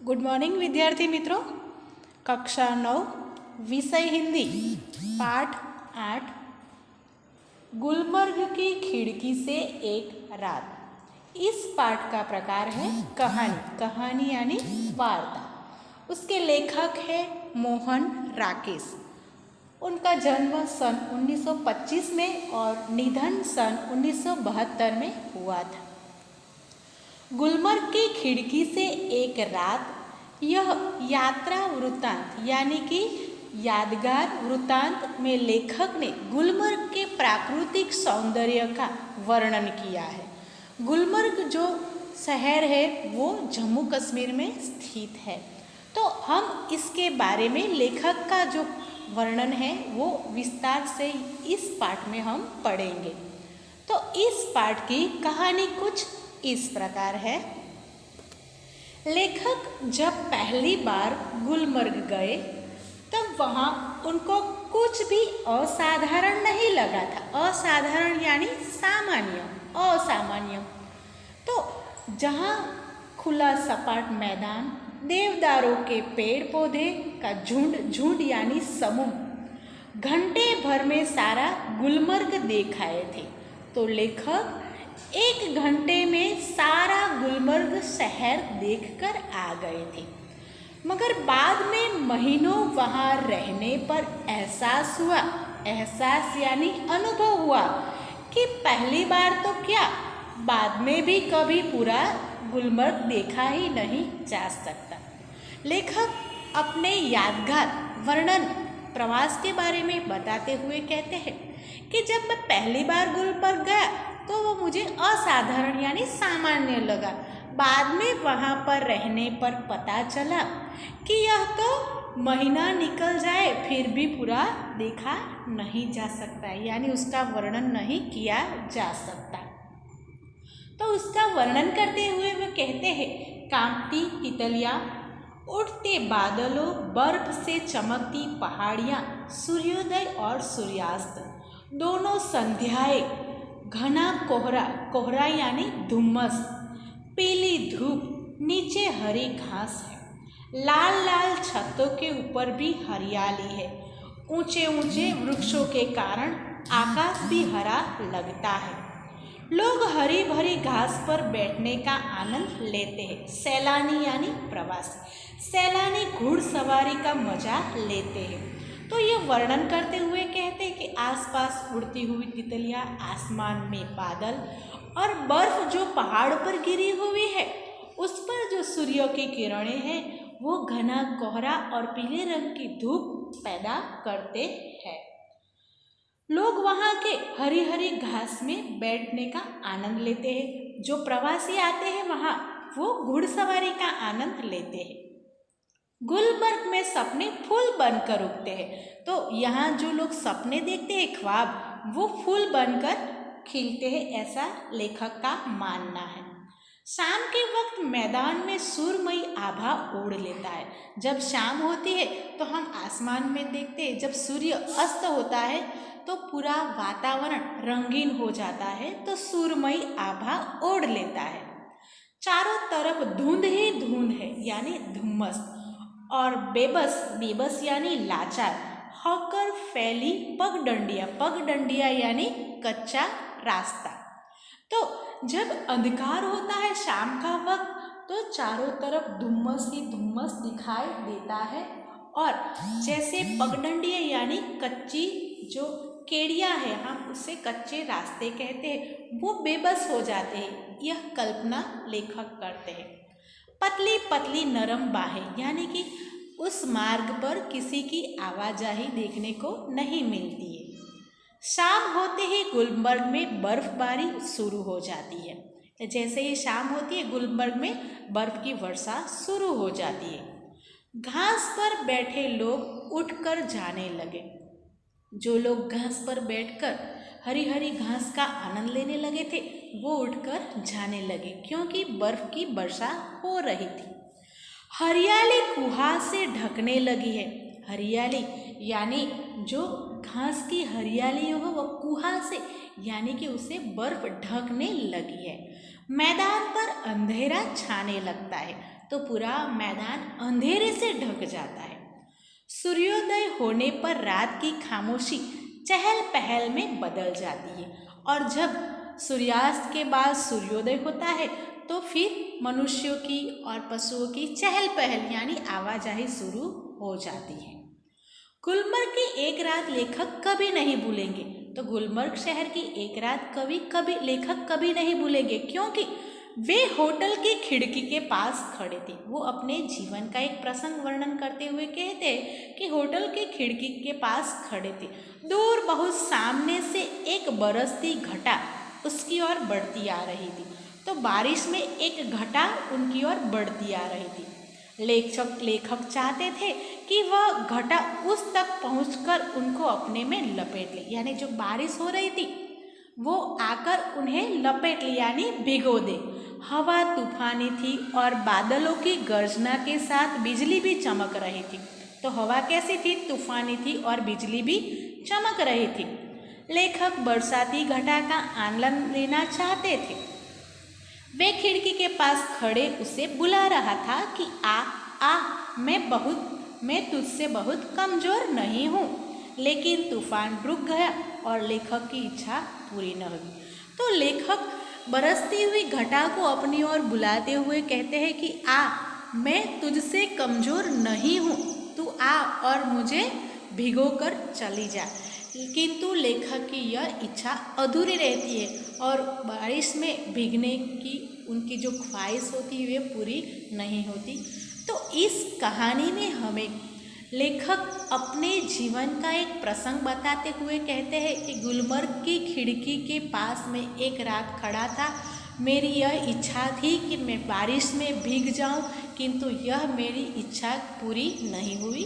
Good morning विद्यार्थी मित्रों। कक्षा 9 विषय हिंदी पाठ 8 गुलमर्ग की खिड़की से एक रात। इस पाठ का प्रकार है कहानी यानी वार्ता। उसके लेखक है मोहन राकेश। उनका जन्म सन 1925 में और निधन सन 1972 में हुआ था। गुलमर्ग की खिड़की से एक रात यह यात्रा वृत्तांत यानी कि यादगार वृत्तांत में लेखक ने गुलमर्ग के प्राकृतिक सौंदर्य का वर्णन किया है। गुलमर्ग जो शहर है वो जम्मू कश्मीर में स्थित है। तो हम इसके बारे में लेखक का जो वर्णन है वो विस्तार से इस पाठ में हम पढ़ेंगे। तो इस पाठ की कहानी कुछ इस प्रकार है। लेखक जब पहली बार गुलमर्ग गए तब वहाँ उनको कुछ भी असाधारण नहीं लगा था। असाधारण यानी सामान्य, असामान्य। तो जहाँ खुला सपाट मैदान, देवदारों के पेड़ पौधे का झुंड यानी समूह घंटे भर में सारा गुलमर्ग देख आए थे। तो लेखक 1 घंटे में सारा गुलमर्ग शहर देखकर आ गए थे। मगर बाद में महीनों वहाँ रहने पर एहसास यानी अनुभव हुआ कि पहली बार तो क्या, बाद में भी कभी पूरा गुलमर्ग देखा ही नहीं जा सकता। लेखक अपने यादगार वर्णन प्रवास के बारे में बताते हुए कहते हैं कि जब मैं पहली बार गुलमर्ग गया तो वो मुझे असाधारण यानी सामान्य लगा। बाद में वहाँ पर रहने पर पता चला कि यह तो महीना निकल जाए फिर भी पूरा देखा नहीं जा सकता, यानी उसका वर्णन नहीं किया जा सकता। तो उसका वर्णन करते हुए वे कहते हैं, कांपती तितलियाँ, उड़ते बादलों, बर्फ से चमकती पहाड़ियाँ, सूर्योदय और सूर्यास्त, दोनों संध्याएं, घना कोहरा यानी धुम्मस, पीली धूप, नीचे हरी घास है, लाल लाल छतों के ऊपर भी हरियाली है, ऊंचे ऊंचे वृक्षों के कारण आकाश भी हरा लगता है। लोग हरी भरी घास पर बैठने का आनंद लेते हैं। सैलानी यानी प्रवासी, सैलानी घुड़सवारी का मजा लेते हैं। तो ये वर्णन करते हुए कहते हैं कि आसपास उड़ती हुई तितलियाँ, आसमान में बादल और बर्फ जो पहाड़ पर गिरी हुई है उस पर जो सूर्य की किरणें हैं वो घना कोहरा और पीले रंग की धूप पैदा करते हैं। लोग वहाँ के हरी हरी घास में बैठने का आनंद लेते हैं। जो प्रवासी आते हैं वहाँ वो घुड़सवारी का आनंद लेते हैं। गुलमर्ग में सपने फूल बनकर उगते हैं। तो यहाँ जो लोग सपने देखते हैं, ख्वाब, वो फूल बनकर खिलते हैं, ऐसा लेखक का मानना है। शाम के वक्त मैदान में सूर्यमयी आभा ओढ़ लेता है। जब शाम होती है तो हम आसमान में देखते हैं, जब सूर्य अस्त होता है तो पूरा वातावरण रंगीन हो जाता है, तो सूर्यमयी आभा ओढ़ लेता है। चारों तरफ धुंध ही धुंध है यानी धुम्मस, और बेबस यानी लाचार होकर फैली पगडंडिया यानी कच्चा रास्ता। तो जब अंधकार होता है शाम का वक्त तो चारों तरफ धुम्मस ही धुम्मस दिखाई देता है, और जैसे पगडंडिया यानी कच्ची जो केड़ियाँ है, हम उसे कच्चे रास्ते कहते हैं, वो बेबस हो जाते हैं। यह कल्पना लेखक करते हैं। पतली पतली नरम बाहें यानी कि उस मार्ग पर किसी की आवाजाही देखने को नहीं मिलती है। शाम होते ही गुलमर्ग में बर्फबारी शुरू हो जाती है। जैसे ही शाम होती है गुलमर्ग में बर्फ की वर्षा शुरू हो जाती है। घास पर बैठे लोग उठकर जाने लगे। जो लोग घास पर बैठकर हरी हरी घास का आनंद लेने लगे थे वो उठकर जाने लगे, क्योंकि बर्फ की वर्षा हो रही थी। हरियाली कुहासे ढकने लगी है। हरियाली यानी जो घास की हरियाली हो वो कुहासे यानी कि उसे बर्फ ढकने लगी है। मैदान पर अंधेरा छाने लगता है। तो पूरा मैदान अंधेरे से ढक जाता है। सूर्योदय होने पर रात की खामोशी चहल पहल में बदल जाती है और जब सूर्यास्त के बाद सूर्योदय होता है तो फिर मनुष्यों की और पशुओं की चहल पहल यानी आवाजाही शुरू हो जाती है। गुलमर्ग की एक रात लेखक कभी नहीं भूलेंगे। तो गुलमर्ग शहर की एक रात लेखक कभी नहीं भूलेंगे, क्योंकि वे होटल की खिड़की के पास खड़े थे। वो अपने जीवन का एक प्रसंग वर्णन करते हुए कहते हैं कि होटल की खिड़की के पास खड़े थे। दूर बहुत सामने से एक बरसती घटा उसकी ओर बढ़ती आ रही थी। तो बारिश में एक घटा उनकी ओर बढ़ती आ रही थी। लेखक चाहते थे कि वह घटा उस तक पहुंचकर उनको अपने में लपेट ले, यानी जो बारिश हो रही थी वो आकर उन्हें लपेट ले यानी भिगो दे। हवा तूफानी थी और बादलों की गर्जना के साथ बिजली भी चमक रही थी। तो हवा कैसी थी? तूफानी थी और बिजली भी चमक रही थी। लेखक बरसाती घटा का आनंद लेना चाहते थे। वे खिड़की के पास खड़े उसे बुला रहा था कि आ मैं तुझसे बहुत कमज़ोर नहीं हूँ। लेकिन तूफान रुक गया और लेखक की इच्छा पूरी न हुई। तो लेखक बरसती हुई घटा को अपनी ओर बुलाते हुए कहते हैं कि मैं तुझसे कमज़ोर नहीं हूँ, तू आ और मुझे भिगो कर चली जा। किंतु लेखक की यह इच्छा अधूरी रहती है और बारिश में भीगने की उनकी जो ख्वाहिश होती है वे पूरी नहीं होती। तो इस कहानी में हमें लेखक अपने जीवन का एक प्रसंग बताते हुए कहते हैं कि गुलमर्ग की खिड़की के पास में एक रात खड़ा था। मेरी यह इच्छा थी कि मैं बारिश में भीग जाऊं, किंतु यह मेरी इच्छा पूरी नहीं हुई।